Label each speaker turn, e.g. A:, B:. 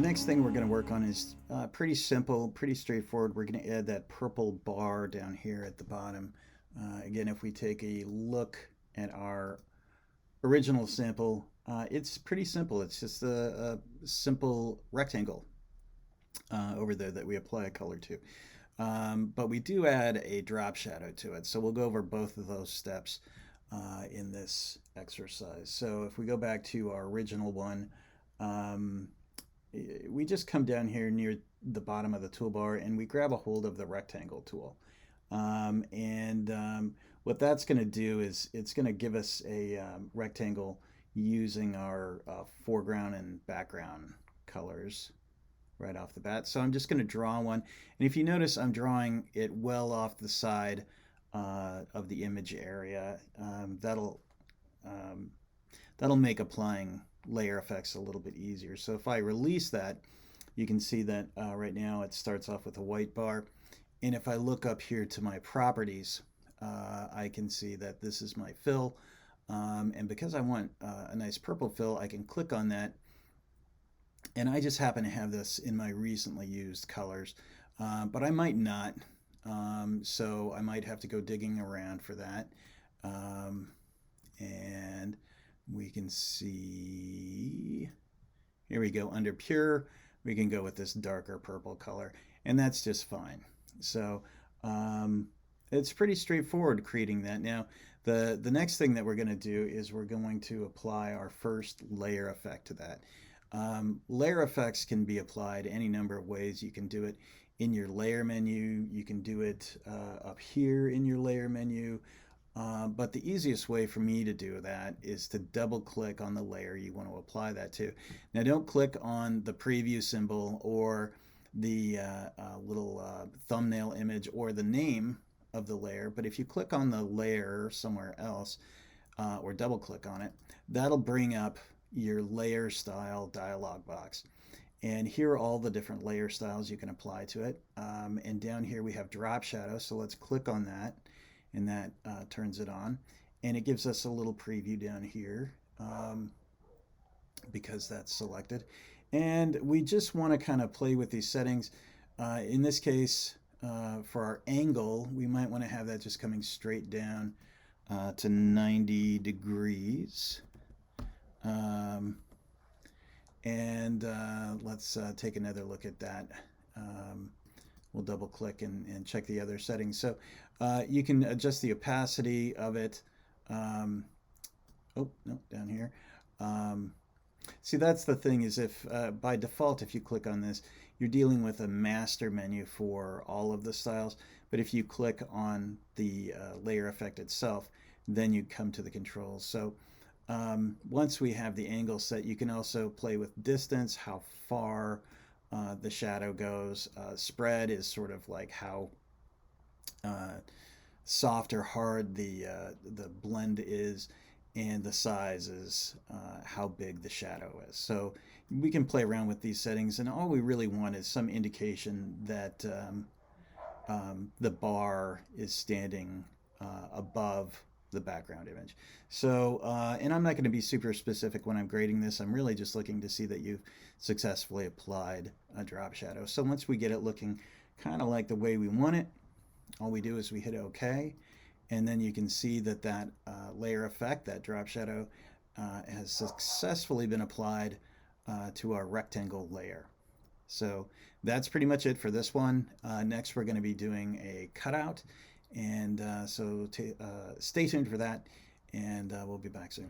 A: next thing we're going to work on is pretty simple, pretty straightforward. We're going to add that purple bar down here at the bottom. Again, if we take a look at our original sample, it's pretty simple. It's just a simple rectangle over there that we apply a color to. But we do add a drop shadow to it. So we'll go over both of those steps in this exercise. So if we go back to our original one, we just come down here near the bottom of the toolbar and we grab a hold of the rectangle tool. What that's going to do is it's going to give us a rectangle using our foreground and background colors right off the bat. So I'm just going to draw one. And if you notice, I'm drawing it well off the side of the image area. That'll make applying layer effects a little bit easier. So if I release that, you can see that right now it starts off with a white bar. And if I look up here to my properties, I can see that this is my fill. And because I want a nice purple fill, I can click on that. And I just happen to have this in my recently used colors, but I might not. So I might have to go digging around for that. And we can see, here we go, under pure, we can go with this darker purple color, and that's just fine. So it's pretty straightforward creating that. Now, the next thing that we're going to do is we're going to apply our first layer effect to that. Layer effects can be applied any number of ways. You can do it in your layer menu. You can do it up here in your layer menu. But the easiest way for me to do that is to double click on the layer you want to apply that to. Now don't click on the preview symbol or the little thumbnail image or the name of the layer, but if you click on the layer somewhere else or double click on it, that'll bring up your layer style dialog box. And here are all the different layer styles you can apply to it. And down here we have drop shadow, so let's click on that. And that turns it on, and it gives us a little preview down here because that's selected. And we just want to kind of play with these settings. In this case, for our angle, we might want to have that just coming straight down to 90 degrees. Let's take another look at that. We'll double click and check the other settings. So you can adjust the opacity of it. Oh, no, down here. See, that's the thing is if by default, if you click on this, you're dealing with a master menu for all of the styles. But if you click on the layer effect itself, then you come to the controls. So once we have the angle set, you can also play with distance, how far the shadow goes. Spread is sort of like how soft or hard the blend is, and the size is how big the shadow is. So we can play around with these settings, and all we really want is some indication that the bar is standing above the background image. So, and I'm not going to be super specific when I'm grading this. I'm really just looking to see that you've successfully applied a drop shadow. So once we get it looking kind of like the way we want it, all we do is we hit OK, and then you can see that that layer effect, that drop shadow, has successfully been applied to our rectangle layer. So that's pretty much it for this one. Next, we're going to be doing a cutout. And so stay tuned for that, and we'll be back soon.